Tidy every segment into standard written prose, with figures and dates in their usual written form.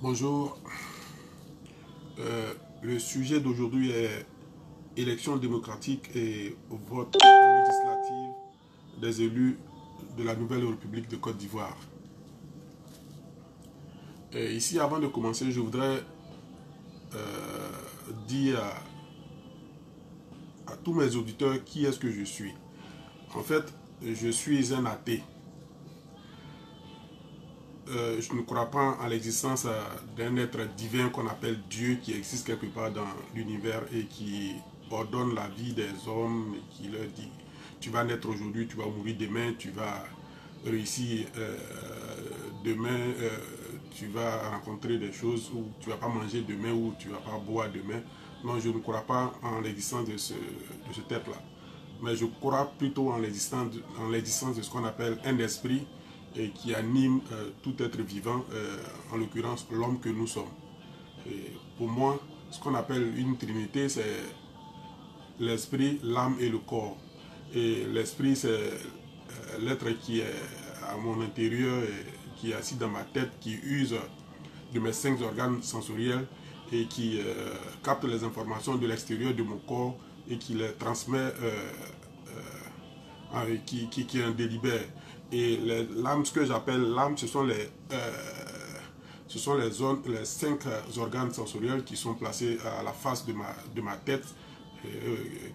Bonjour. Le sujet d'aujourd'hui est élection démocratique et vote législatif des élus de la nouvelle République de Côte d'Ivoire. Ici, avant de commencer, je voudrais dire à tous mes auditeurs qui est-ce que je suis. En fait, je suis un athée. Je ne crois pas en l'existence d'un être divin qu'on appelle Dieu qui existe quelque part dans l'univers et qui ordonne la vie des hommes et qui leur dit tu vas naître aujourd'hui, tu vas mourir demain, tu vas réussir demain, tu vas rencontrer des choses où tu ne vas pas manger demain ou tu ne vas pas boire demain. Non, je ne crois pas en l'existence de cet être-là. Mais je crois plutôt en l'existence de ce qu'on appelle un esprit et qui anime tout être vivant, en l'occurrence l'homme que nous sommes. Et pour moi, ce qu'on appelle une trinité, c'est l'esprit, l'âme et le corps. Et l'esprit, c'est l'être qui est à mon intérieur, et qui est assis dans ma tête, qui use de mes 5 organes sensoriels et qui capte les informations de l'extérieur de mon corps et qui les transmet, qui en délibère. Et l'âme, ce que j'appelle l'âme, ce sont les 5 organes sensoriels qui sont placés à la face de ma tête,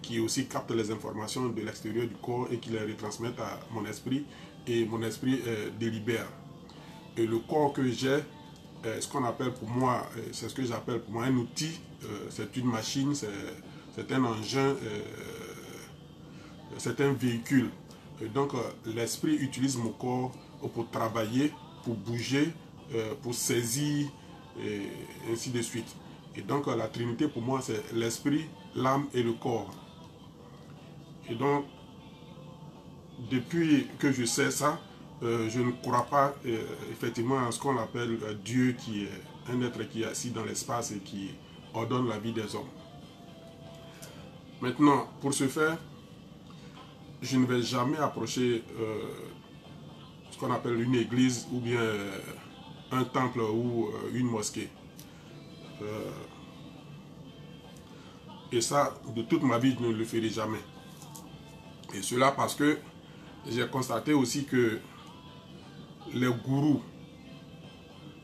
qui aussi captent les informations de l'extérieur du corps et qui les retransmettent à mon esprit, et mon esprit délibère. Et le corps que j'ai, ce qu'on appelle pour moi, c'est ce que j'appelle pour moi un outil, c'est une machine, c'est un engin, c'est un véhicule. Et donc l'esprit utilise mon corps pour travailler, pour bouger, pour saisir, et ainsi de suite. Et donc la Trinité pour moi c'est l'esprit, l'âme et le corps. Et donc depuis que je sais ça, je ne crois pas effectivement à ce qu'on appelle Dieu, qui est un être qui est assis dans l'espace et qui ordonne la vie des hommes. Maintenant, pour ce faire, je ne vais jamais approcher ce qu'on appelle une église ou bien un temple ou une mosquée. Et ça, de toute ma vie, je ne le ferai jamais. Et cela parce que j'ai constaté aussi que les gourous,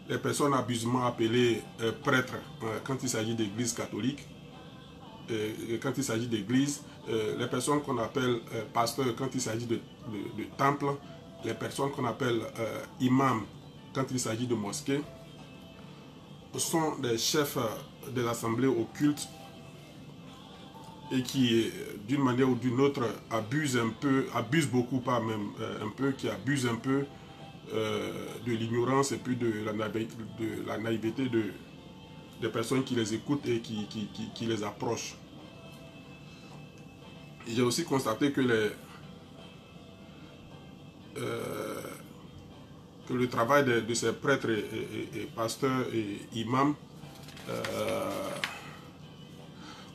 les personnes abusivement appelées prêtres, quand il s'agit d'église catholique, quand il s'agit d'église, les personnes qu'on appelle pasteurs quand il s'agit de temple, les personnes qu'on appelle imams quand il s'agit de mosquée, sont des chefs des assemblées occultes et qui, d'une manière ou d'une autre, abusent beaucoup, pas même un peu, qui abusent un peu de l'ignorance et puis de la naïveté des personnes qui les écoutent et qui les approchent. J'ai aussi constaté que le travail de ces prêtres et pasteurs et imams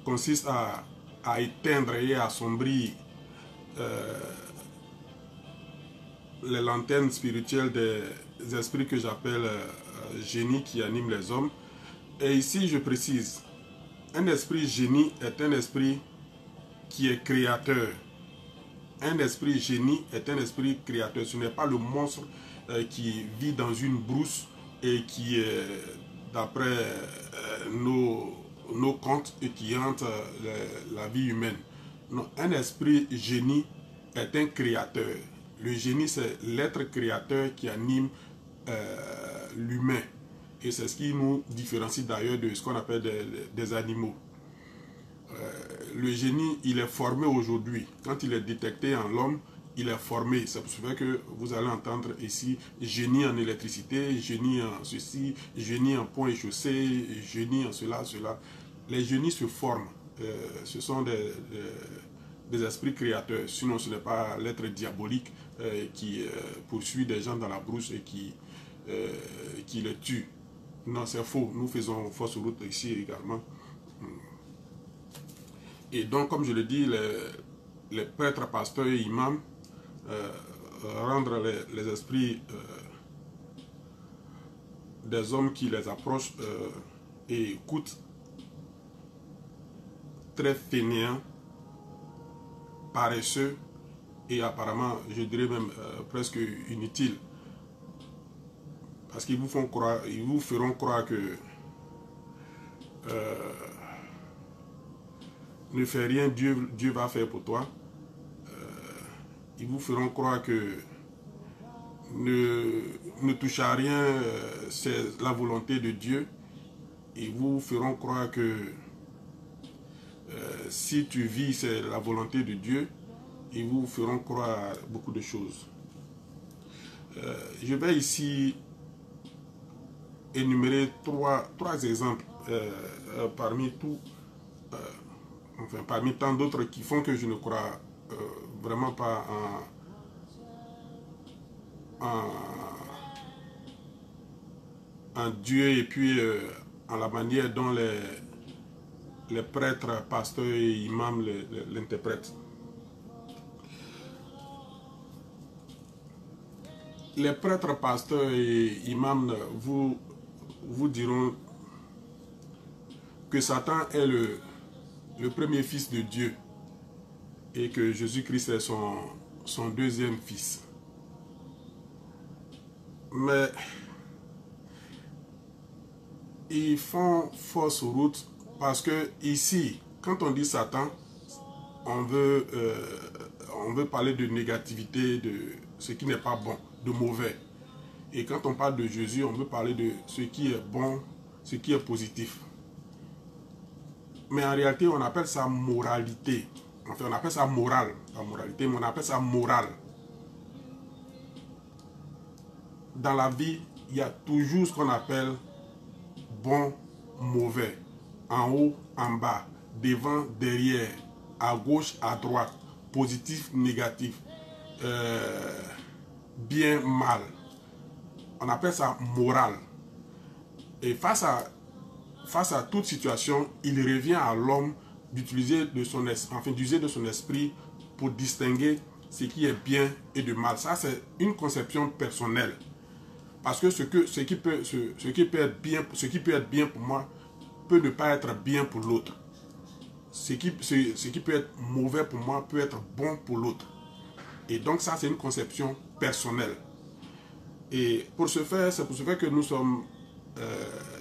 consiste à éteindre et à assombrir les lanternes spirituelles des esprits que j'appelle génies qui animent les hommes. Et ici je précise, un esprit génie est un esprit qui est créateur. Un esprit génie est un esprit créateur. Ce n'est pas le monstre qui vit dans une brousse et qui, d'après nos contes, et qui hante la vie humaine. Non, un esprit génie est un créateur. Le génie, c'est l'être créateur qui anime l'humain. Et c'est ce qui nous différencie d'ailleurs de ce qu'on appelle des animaux. Le génie, il est formé aujourd'hui. Quand il est détecté en l'homme, il est formé. C'est pour ça que vous allez entendre ici génie en électricité, génie en ceci, génie en pont et chaussée, génie en cela, cela. Les génies se forment. Ce sont des esprits créateurs. Sinon, ce n'est pas l'être diabolique qui poursuit des gens dans la brousse et qui les tue. Non, c'est faux. Nous faisons fausse route ici également. Et donc, comme je le dis, les prêtres, pasteurs et imams rendre les esprits des hommes qui les approchent et écoutent, très fainéants, paresseux et apparemment, je dirais même presque inutiles. Parce qu'ils vous font croire, ils vous feront croire que ne fais rien, Dieu va faire pour toi. Ils vous feront croire que ne touche à rien, c'est la volonté de Dieu. Ils vous feront croire que si tu vis, c'est la volonté de Dieu. Ils vous feront croire à beaucoup de choses. Je vais ici énumérer trois exemples parmi tout, enfin parmi tant d'autres qui font que je ne crois vraiment pas en Dieu et puis en la manière dont les prêtres, pasteurs et imams l'interprètent. Les prêtres, pasteurs et imams vous diront que Satan est le premier fils de Dieu et que Jésus-Christ est son deuxième fils. Mais ils font fausse route parce que ici, quand on dit Satan, on veut parler de négativité, de ce qui n'est pas bon, de mauvais. Et quand on parle de Jésus, on veut parler de ce qui est bon, ce qui est positif. Mais en réalité, on appelle ça moralité. Enfin, on appelle ça morale. Pas moralité, mais on appelle ça morale. Dans la vie, il y a toujours ce qu'on appelle bon, mauvais. En haut, en bas, devant, derrière, à gauche, à droite, positif, négatif, bien, mal. On appelle ça morale. Et face à toute situation, il revient à l'homme d'utiliser de son esprit pour distinguer ce qui est bien et de mal. Ça, c'est une conception personnelle. Parce que ce qui peut être bien pour moi peut ne pas être bien pour l'autre. Ce qui peut être mauvais pour moi peut être bon pour l'autre. Et donc ça, c'est une conception personnelle. Et pour ce faire, c'est pour ce faire que nous sommes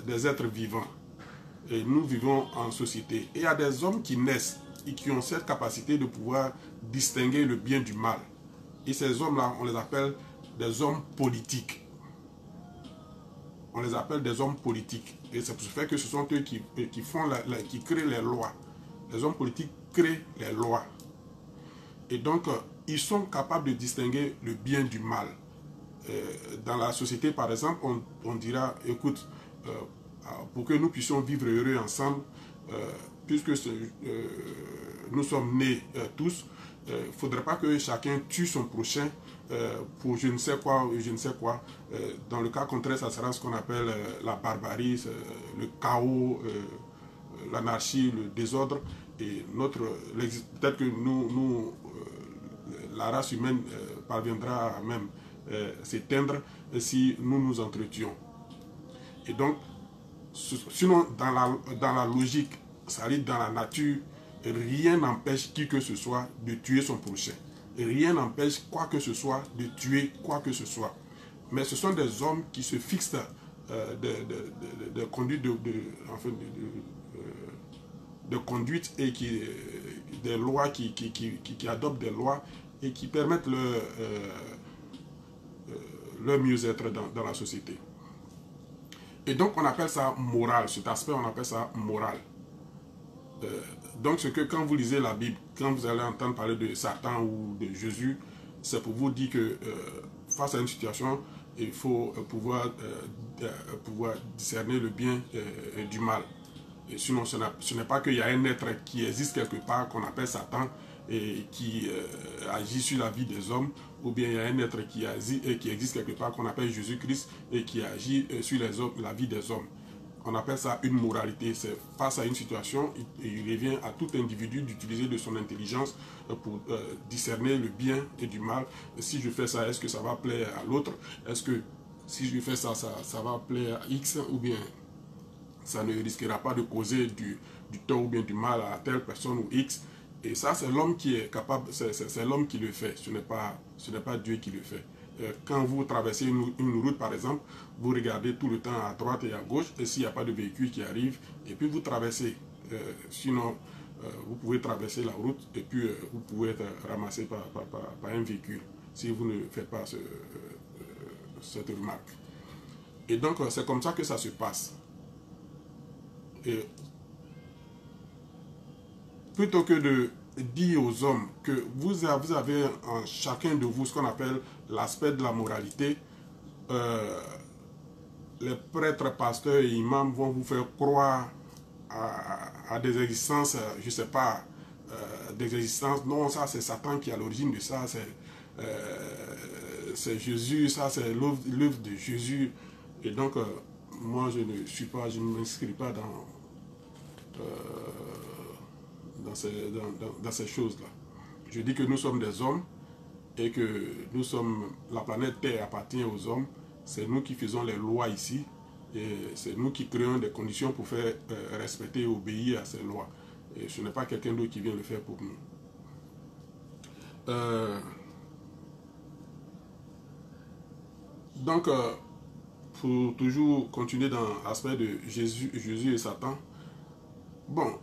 des êtres vivants. Et nous vivons en société. Et il y a des hommes qui naissent et qui ont cette capacité de pouvoir distinguer le bien du mal. Et ces hommes-là, on les appelle des hommes politiques. On les appelle des hommes politiques. Et c'est pour ce fait que ce sont eux qui créent les lois. Les hommes politiques créent les lois. Et donc, ils sont capables de distinguer le bien du mal. Dans la société, par exemple, on dira, écoute, pour que nous puissions vivre heureux ensemble, puisque nous sommes nés tous, il ne faudrait pas que chacun tue son prochain pour je ne sais quoi, je ne sais quoi. Dans le cas contraire, ça sera ce qu'on appelle la barbarie, le chaos, l'anarchie, le désordre. Et peut-être que la race humaine parviendra à même s'éteindre si nous nous entretuons. Et donc, sinon, dans la logique, ça dit dans la nature, rien n'empêche qui que ce soit de tuer son prochain. Et rien n'empêche quoi que ce soit de tuer quoi que ce soit. Mais ce sont des hommes qui se fixent de conduite de conduite et des lois qui adoptent des lois et qui permettent leur mieux-être dans la société. Et donc on appelle ça moral, cet aspect on appelle ça moral. Donc ce que quand vous lisez la Bible, quand vous allez entendre parler de Satan ou de Jésus, c'est pour vous dire que face à une situation, il faut pouvoir discerner le bien et du mal. Et sinon, ce n'est pas qu'il y a un être qui existe quelque part qu'on appelle Satan et qui agit sur la vie des hommes, ou bien il y a un être qui existe quelque part qu'on appelle Jésus-Christ et qui agit sur la vie des hommes. On appelle ça une moralité. C'est face à une situation, il revient à tout individu d'utiliser de son intelligence pour discerner le bien et du mal. Si je fais ça, est-ce que ça va plaire à l'autre? Est-ce que si je fais ça, ça va plaire à X, ou bien ça ne risquera pas de causer du tort ou bien du mal à telle personne ou X. Et ça, c'est l'homme qui est capable, c'est l'homme qui le fait, ce n'est pas Dieu qui le fait. Quand vous traversez une route, par exemple, vous regardez tout le temps à droite et à gauche, et s'il n'y a pas de véhicule qui arrive, et puis vous traversez. Sinon, vous pouvez traverser la route, et puis vous pouvez être ramassé par un véhicule, si vous ne faites pas cette remarque. Et donc, c'est comme ça que ça se passe. Et plutôt que de dire aux hommes que vous avez en chacun de vous ce qu'on appelle l'aspect de la moralité, les prêtres, pasteurs et imams vont vous faire croire à des existences, je ne sais pas, des existences, non, ça c'est Satan qui est à l'origine de ça, c'est Jésus, ça c'est l'œuvre de Jésus. Et donc, moi je ne m'inscris pas dans ces choses-là. Je dis que nous sommes des hommes et que la planète Terre appartient aux hommes. C'est nous qui faisons les lois ici et c'est nous qui créons des conditions pour faire respecter et obéir à ces lois. Et ce n'est pas quelqu'un d'autre qui vient le faire pour nous. Donc, pour toujours continuer dans l'aspect de Jésus et Satan, bon,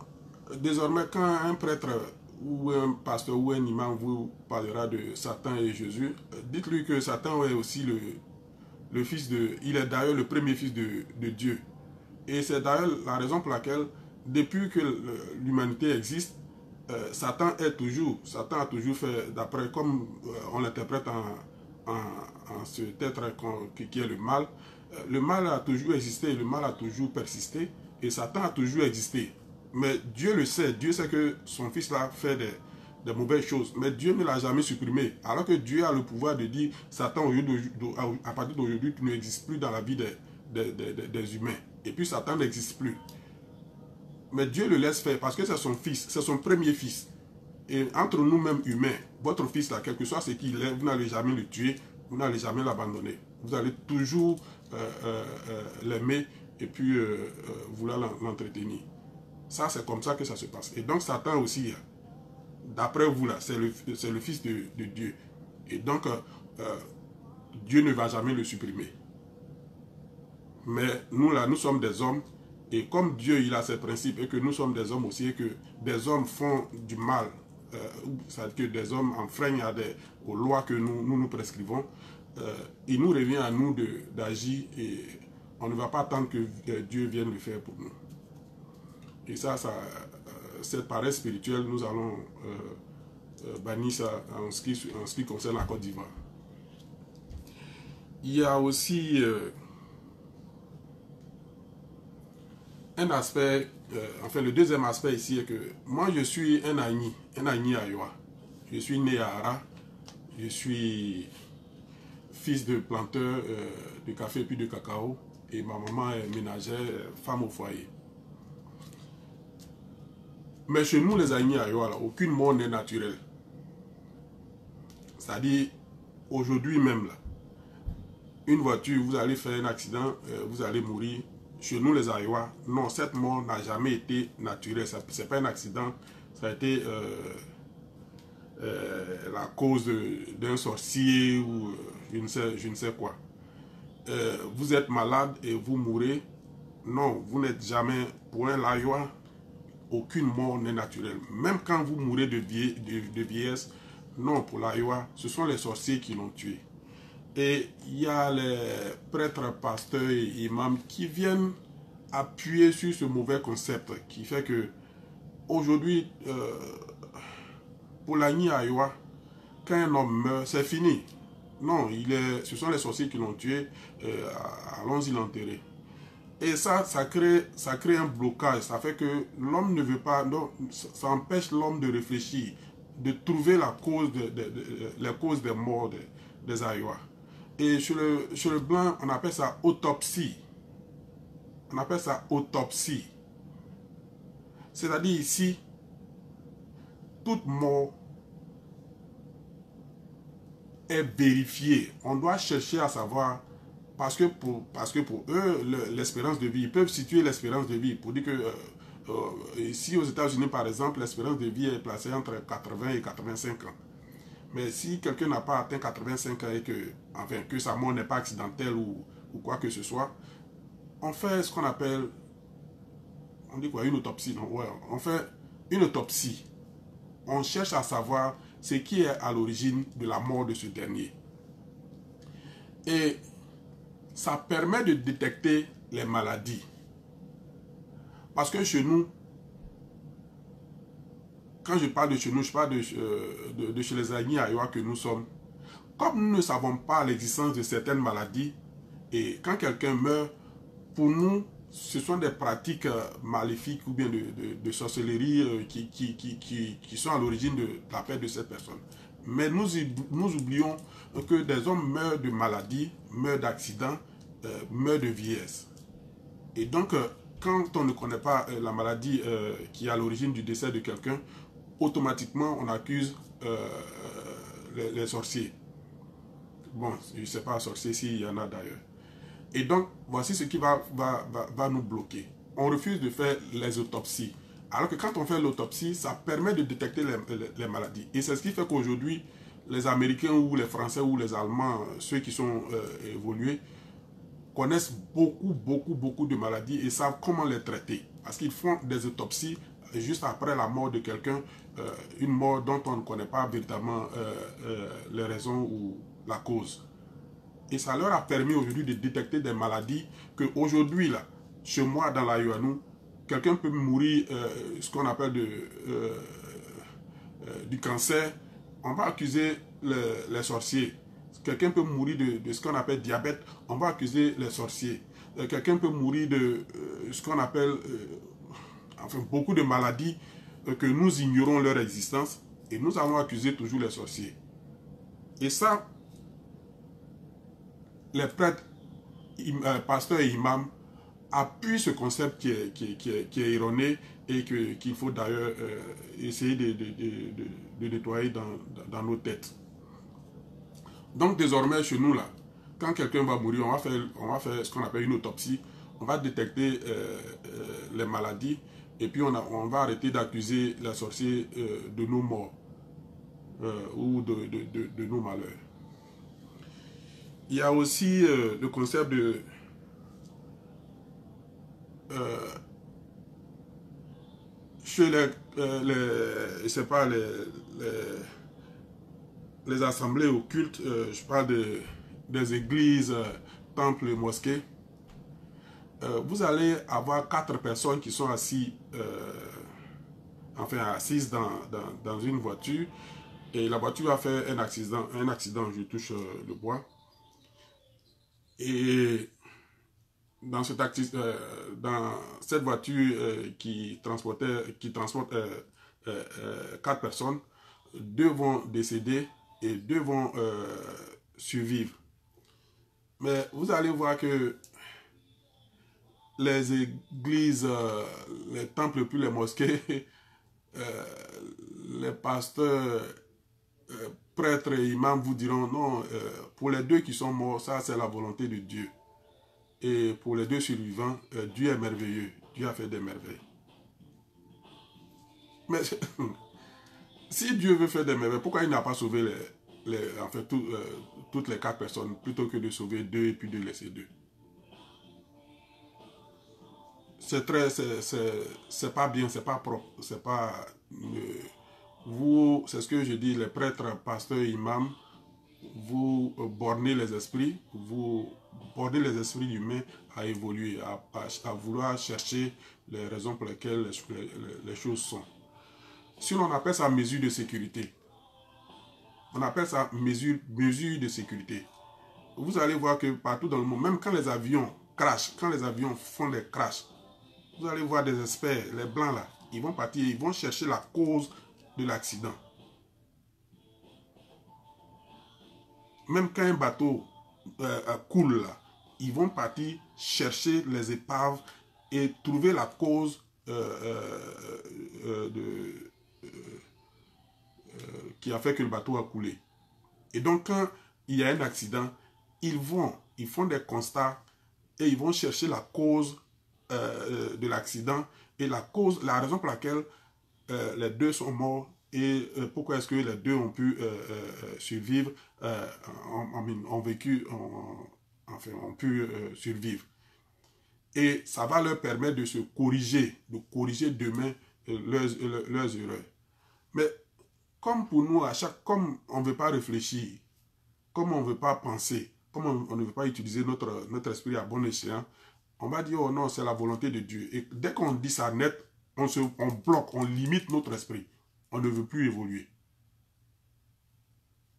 désormais, quand un prêtre ou un pasteur ou un imam vous parlera de Satan et Jésus, dites-lui que Satan est aussi le fils de... Il est d'ailleurs le premier fils de Dieu. Et c'est d'ailleurs la raison pour laquelle, depuis que l'humanité existe, Satan a toujours fait, d'après comme on l'interprète en cet être qui est le mal a toujours existé, le mal a toujours persisté, et Satan a toujours existé. Mais Dieu le sait, Dieu sait que son fils là fait des mauvaises choses, mais Dieu ne l'a jamais supprimé. Alors que Dieu a le pouvoir de dire, Satan, à partir d'aujourd'hui, tu n'existes plus dans la vie des humains. Et puis Satan n'existe plus. Mais Dieu le laisse faire parce que c'est son fils, c'est son premier fils. Et entre nous-mêmes humains, votre fils là, quel que soit ce qu'il est, vous n'allez jamais le tuer, vous n'allez jamais l'abandonner. Vous allez toujours l'aimer et puis vouloir l'entretenir. Ça, c'est comme ça que ça se passe. Et donc, Satan aussi, d'après vous, là, c'est le fils de Dieu. Et donc, Dieu ne va jamais le supprimer. Mais nous, là, nous sommes des hommes. Et comme Dieu, il a ses principes, et que nous sommes des hommes aussi, et que des hommes font du mal, c'est-à-dire que des hommes enfreignent aux lois que nous prescrivons, il nous revient à nous d'agir et on ne va pas attendre que Dieu vienne le faire pour nous. Et ça cette paresse spirituelle, nous allons bannir ça en ce qui concerne la Côte d'Ivoire. Il y a aussi un aspect, enfin le deuxième aspect ici est que moi je suis un Agni Ayoa. Je suis né à Ara, je suis fils de planteur de café puis de cacao et ma maman est ménagère, femme au foyer. Mais chez nous, les Agni Ayoa, aucune mort n'est naturelle. C'est-à-dire, aujourd'hui même, là, une voiture, vous allez faire un accident, vous allez mourir. Chez nous, les Ayoa, non, cette mort n'a jamais été naturelle. Ce n'est pas un accident, ça a été la cause d'un sorcier ou je ne sais quoi. Vous êtes malade et vous mourrez. Non, vous n'êtes jamais, pour un Ayoa, aucune mort n'est naturelle. Même quand vous mourrez de vieillesse, non, pour l'Ayoa, ce sont les sorciers qui l'ont tué. Et il y a les prêtres, pasteurs et imams qui viennent appuyer sur ce mauvais concept qui fait que aujourd'hui, pour l'Agni Ayoa, quand un homme meurt, c'est fini. Non, ce sont les sorciers qui l'ont tué, allons-y l'enterrer. Et ça crée un blocage, ça fait que l'homme ne veut pas, non, ça empêche l'homme de réfléchir, de trouver la cause les causes des morts des Ayoa. Et chez le blanc, on appelle ça autopsie. On appelle ça autopsie. C'est-à-dire ici, toute mort est vérifiée. On doit chercher à savoir parce que pour eux, l'espérance de vie, ils peuvent situer l'espérance de vie pour dire que ici aux États-Unis, par exemple, l'espérance de vie est placée entre 80 et 85 ans. Mais si quelqu'un n'a pas atteint 85 ans et que sa mort n'est pas accidentelle ou quoi que ce soit, on fait ce qu'on appelle, on dit quoi, une autopsie, non? Ouais, on fait une autopsie. On cherche à savoir ce qui est à l'origine de la mort de ce dernier. Et ça permet de détecter les maladies. Parce que chez nous, quand je parle de chez nous, je parle de chez les amis ailleurs que nous sommes. Comme nous ne savons pas l'existence de certaines maladies, et quand quelqu'un meurt, pour nous, ce sont des pratiques maléfiques ou bien de sorcellerie qui sont à l'origine de la perte de cette personne. Mais nous oublions que des hommes meurent de maladies, meurent d'accidents, meurent de vieillesse. Et donc, quand on ne connaît pas la maladie qui est à l'origine du décès de quelqu'un, automatiquement, on accuse les sorciers. Bon, je ne sais pas sorciers s'il y en a d'ailleurs. Et donc, voici ce qui va nous bloquer. On refuse de faire les autopsies. Alors que quand on fait l'autopsie, ça permet de détecter les maladies. Et c'est ce qui fait qu'aujourd'hui, les Américains ou les Français ou les Allemands, ceux qui sont évolués, connaissent beaucoup de maladies et savent comment les traiter. Parce qu'ils font des autopsies juste après la mort de quelqu'un, une mort dont on ne connaît pas véritablement les raisons ou la cause. Et ça leur a permis aujourd'hui de détecter des maladies qu'aujourd'hui, là, chez moi, dans la Yoanou, quelqu'un peut mourir, ce qu'on appelle du cancer. On va accuser les sorciers. Quelqu'un peut mourir de ce qu'on appelle diabète. On va accuser les sorciers. Quelqu'un peut mourir de ce qu'on appelle enfin, beaucoup de maladies que nous ignorons leur existence. Et nous allons accuser toujours les sorciers. Et ça, les prêtres, pasteurs et imams appuient ce concept qui est erroné et qu'il faut d'ailleurs essayer de nettoyer dans nos têtes. Donc désormais chez nous là, quand quelqu'un va mourir, on va faire ce qu'on appelle une autopsie, on va détecter les maladies et puis on va arrêter d'accuser les sorciers de nos morts ou de nos malheurs. Il y a aussi le concept de chez je sais pas, les assemblées occultes, je parle des églises, temples et mosquées. Vous allez avoir 4 personnes qui sont assises dans une voiture et la voiture a fait un accident, je touche le bois. Et dans cette voiture qui transporte 4 personnes, 2 vont décéder et 2 vont survivre. Mais vous allez voir que les églises, les temples puis les mosquées, les pasteurs, prêtres et imams vous diront non, pour les 2 qui sont morts, ça c'est la volonté de Dieu. Et pour les 2 survivants, Dieu est merveilleux. Dieu a fait des merveilles. Mais si Dieu veut faire des merveilles, pourquoi il n'a pas sauvé toutes les 4 personnes plutôt que de sauver 2 et puis de laisser 2? C'est pas bien, c'est pas propre, c'est pas... c'est ce que je dis, les prêtres, pasteurs, imams, vous bornez les esprits, vous bornez les esprits humains à évoluer, à vouloir chercher les raisons pour lesquelles les choses sont. Si on appelle ça mesure de sécurité, on appelle ça mesure de sécurité. Vous allez voir que partout dans le monde, même quand les avions crashent, quand les avions font des crashs, vous allez voir des experts, les blancs là, ils vont partir, ils vont chercher la cause de l'accident. Même quand un bateau coule là, ils vont partir chercher les épaves et trouver la cause qui a fait que le bateau a coulé. Et donc quand il y a un accident, ils font des constats et ils vont chercher la cause de l'accident et la raison pour laquelle les deux sont morts et pourquoi est-ce que les deux ont pu survivre, ont vécu, enfin, ont pu survivre. Et ça va leur permettre de se corriger, de corriger demain leurs erreurs. Mais comme pour nous, comme on ne veut pas réfléchir, comme on ne veut pas penser, comme on ne veut pas utiliser notre esprit à bon escient, on va dire, oh non, c'est la volonté de Dieu. Et dès qu'on dit ça net, on bloque, on limite notre esprit. On ne veut plus évoluer.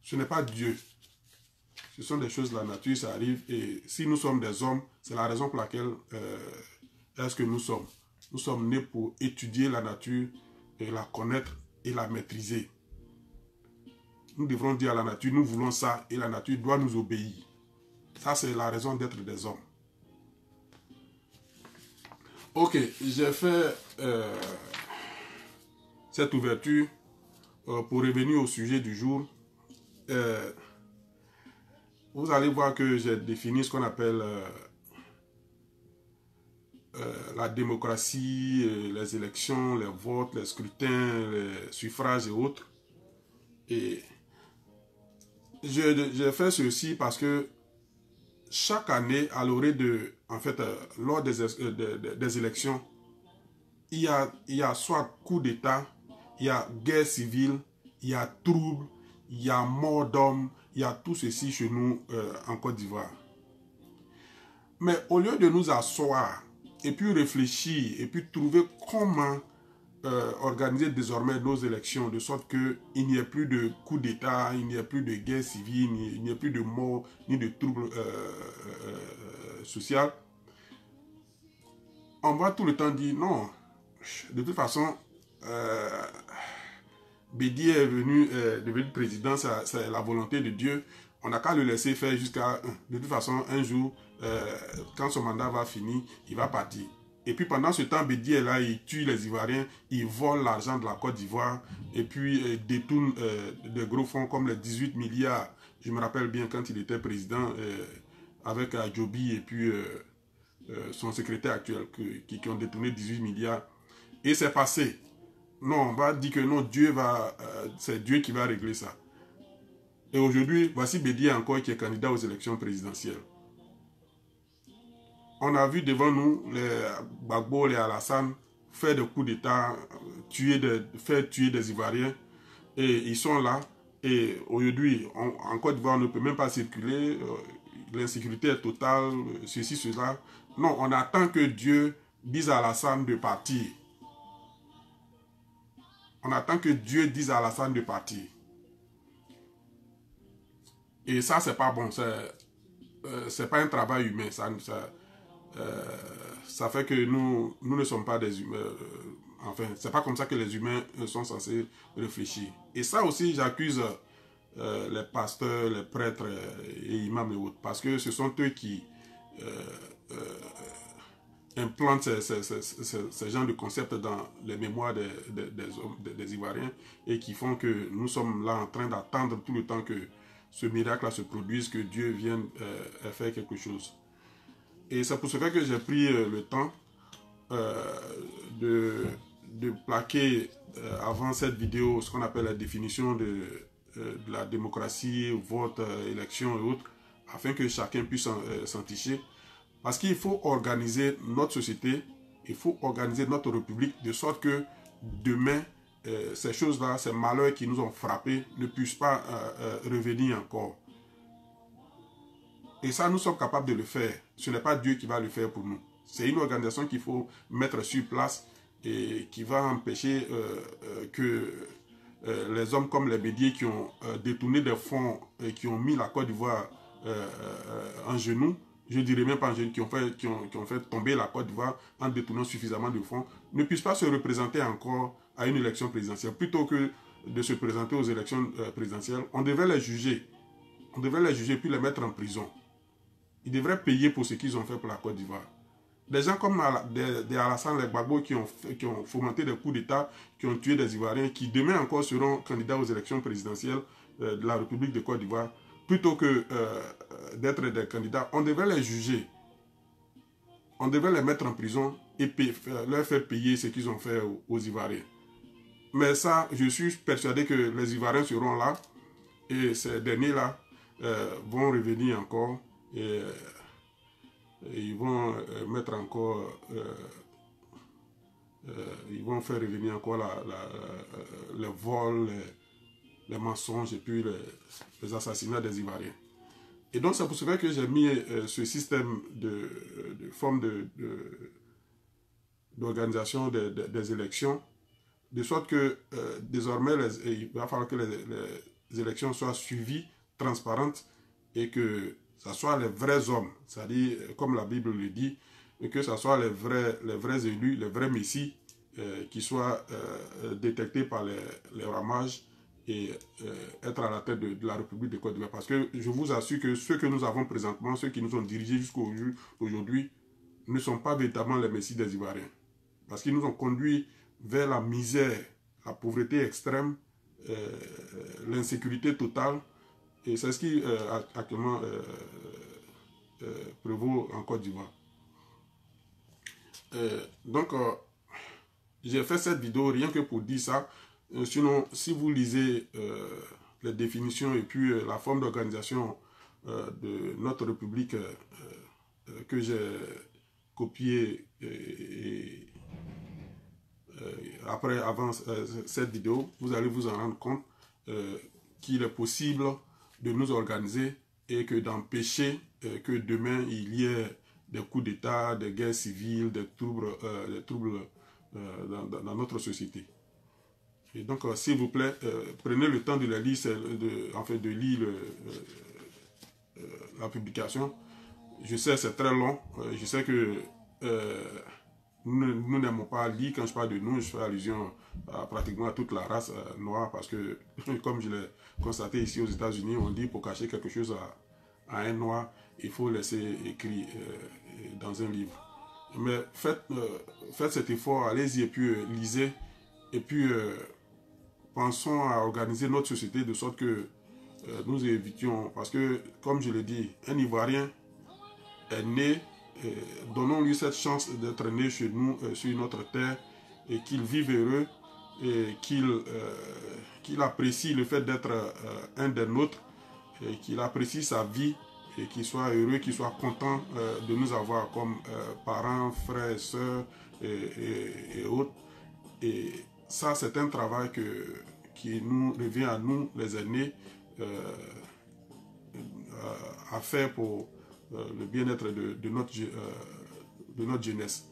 Ce n'est pas Dieu. Ce sont des choses de la nature, ça arrive. Et si nous sommes des hommes, c'est la raison pour laquelle est-ce que nous sommes. Nous sommes nés pour étudier la nature, et la connaître et la maîtriser. Nous devrons dire à la nature, nous voulons ça, et la nature doit nous obéir. Ça, c'est la raison d'être des hommes. Ok, j'ai fait cette ouverture pour revenir au sujet du jour. Vous allez voir que j'ai défini ce qu'on appelle la démocratie, les élections, les votes, les scrutins, les suffrages et autres. Et j'ai fait ceci parce que chaque année, à l'orée de, en fait, lors des élections, il y a soit coup d'État, il y a guerre civile, il y a trouble, il y a mort d'hommes, il y a tout ceci chez nous en Côte d'Ivoire. Mais au lieu de nous asseoir et puis réfléchir et puis trouver comment organiser désormais nos élections de sorte qu'il n'y ait plus de coup d'État, il n'y ait plus de guerre civile, il n'y ait plus de mort ni de troubles sociaux, on va tout le temps dire non. De toute façon, Bédié est devenu président, c'est la volonté de Dieu. On n'a qu'à le laisser faire jusqu'à... De toute façon, un jour, quand son mandat va finir, il va partir. Et puis pendant ce temps, Bédié est là, il tue les Ivoiriens, il vole l'argent de la Côte d'Ivoire, et puis détourne des gros fonds comme les 18 milliards. Je me rappelle bien quand il était président, avec Adjobi et puis son secrétaire actuel, qui ont détourné 18 milliards. Et c'est passé. Non, on va dire que non, c'est Dieu qui va régler ça. Et aujourd'hui, voici Bédié encore qui est candidat aux élections présidentielles. On a vu devant nous les Gbagbo, les Alassane faire des coups d'État, faire tuer des Ivoiriens. Et ils sont là. Et aujourd'hui, en Côte d'Ivoire, on ne peut même pas circuler. L'insécurité est totale, ceci, cela. Non, on attend que Dieu dise à Alassane de partir. On attend que Dieu dise à Alassane de partir. Et ça, c'est pas bon. C'est pas un travail humain. Ça fait que nous ne sommes pas des humains. Enfin, c'est pas comme ça que les humains sont censés réfléchir. Et ça aussi, j'accuse les pasteurs, les prêtres et imams et autres. Parce que ce sont eux qui implantent ces genres de concepts dans les mémoires des Ivoiriens et qui font que nous sommes là en train d'attendre tout le temps que ce miracle-là se produise, que Dieu vienne faire quelque chose. Et c'est pour cela que j'ai pris le temps de plaquer avant cette vidéo ce qu'on appelle la définition de la démocratie, vote, élection et autres, afin que chacun puisse s'en ticher. Parce qu'il faut organiser notre société, il faut organiser notre république de sorte que demain, ces choses-là, ces malheurs qui nous ont frappés ne puissent pas revenir encore. Et ça, nous sommes capables de le faire. Ce n'est pas Dieu qui va le faire pour nous. C'est une organisation qu'il faut mettre sur place et qui va empêcher que les hommes comme les Bédié qui ont détourné des fonds et qui ont mis la Côte d'Ivoire en genoux, je dirais même pas en genoux, qui ont fait tomber la Côte d'Ivoire en détournant suffisamment de fonds, ne puissent pas se représenter encore à une élection présidentielle. Plutôt que de se présenter aux élections présidentielles, on devait les juger. On devait les juger puis les mettre en prison. Ils devraient payer pour ce qu'ils ont fait pour la Côte d'Ivoire. Des gens comme des Alassane, les Gbagbo qui ont fomenté des coups d'État, qui ont tué des Ivoiriens, qui demain encore seront candidats aux élections présidentielles de la République de Côte d'Ivoire, plutôt que d'être des candidats, on devrait les juger. On devrait les mettre en prison et leur faire payer ce qu'ils ont fait aux Ivoiriens. Mais ça, je suis persuadé que les Ivoiriens seront là et ces derniers-là vont revenir encore et ils vont mettre encore, ils vont faire revenir encore les vols, les mensonges et puis les assassinats des Ivoiriens. Et donc c'est pour cela que j'ai mis ce système de forme d'organisation des élections, de sorte que désormais il va falloir que les élections soient suivies, transparentes, et que ce soit les vrais hommes, c'est-à-dire comme la Bible le dit, et que ce soit les vrais élus, les vrais messies qui soient détectés par les ramages et être à la tête de la République de Côte d'Ivoire. Parce que je vous assure que ceux que nous avons présentement, ceux qui nous ont dirigés jusqu'aujourd'hui, ne sont pas véritablement les messies des Ivoiriens. Parce qu'ils nous ont conduits vers la misère, la pauvreté extrême, l'insécurité totale. Et c'est ce qui actuellement prévaut en Côte d'Ivoire. Donc, j'ai fait cette vidéo rien que pour dire ça. Sinon, si vous lisez les définitions et puis la forme d'organisation de notre République que j'ai copié avant cette vidéo, vous allez vous en rendre compte qu'il est possible de nous organiser et que d'empêcher que demain il y ait des coups d'État, des guerres civiles, des troubles dans notre société. Et donc, s'il vous plaît, prenez le temps de la lire, de lire la publication. Je sais, c'est très long. Je sais que nous n'aimons pas lire. Quand je parle de nous, je fais allusion pratiquement à toute la race noire parce que, comme je l'ai constaté ici aux États-Unis, on dit pour cacher quelque chose à un noir, il faut laisser écrit dans un livre. Mais faites cet effort, allez-y et puis lisez. Et puis, pensons à organiser notre société de sorte que nous évitions, parce que, comme je l'ai dit, un Ivoirien est né, donnons-lui cette chance d'être né chez nous, sur notre terre, et qu'il vive heureux, et qu'il apprécie le fait d'être un des nôtres, et qu'il apprécie sa vie, et qu'il soit heureux, qu'il soit content de nous avoir comme parents, frères, sœurs et autres. Et ça, c'est un travail qui nous revient à nous, les aînés, à faire pour le bien-être de notre jeunesse.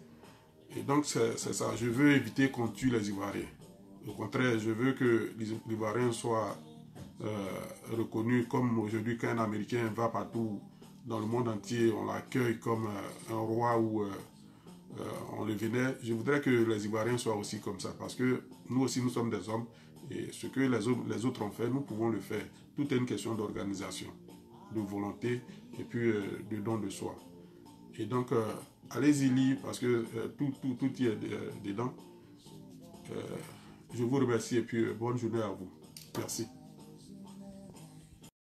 Et donc, c'est ça. Je veux éviter qu'on tue les Ivoiriens. Au contraire, je veux que les Ivoiriens soient reconnus comme aujourd'hui qu'un Américain va partout dans le monde entier, on l'accueille comme un roi ou on le vénère. Je voudrais que les Ivoiriens soient aussi comme ça parce que nous aussi, nous sommes des hommes et ce que les autres ont fait, nous pouvons le faire. Tout est une question d'organisation, de volonté et puis de don de soi. Et donc, allez-y lire parce que tout y est dedans. Je vous remercie et puis bonne journée à vous. Merci.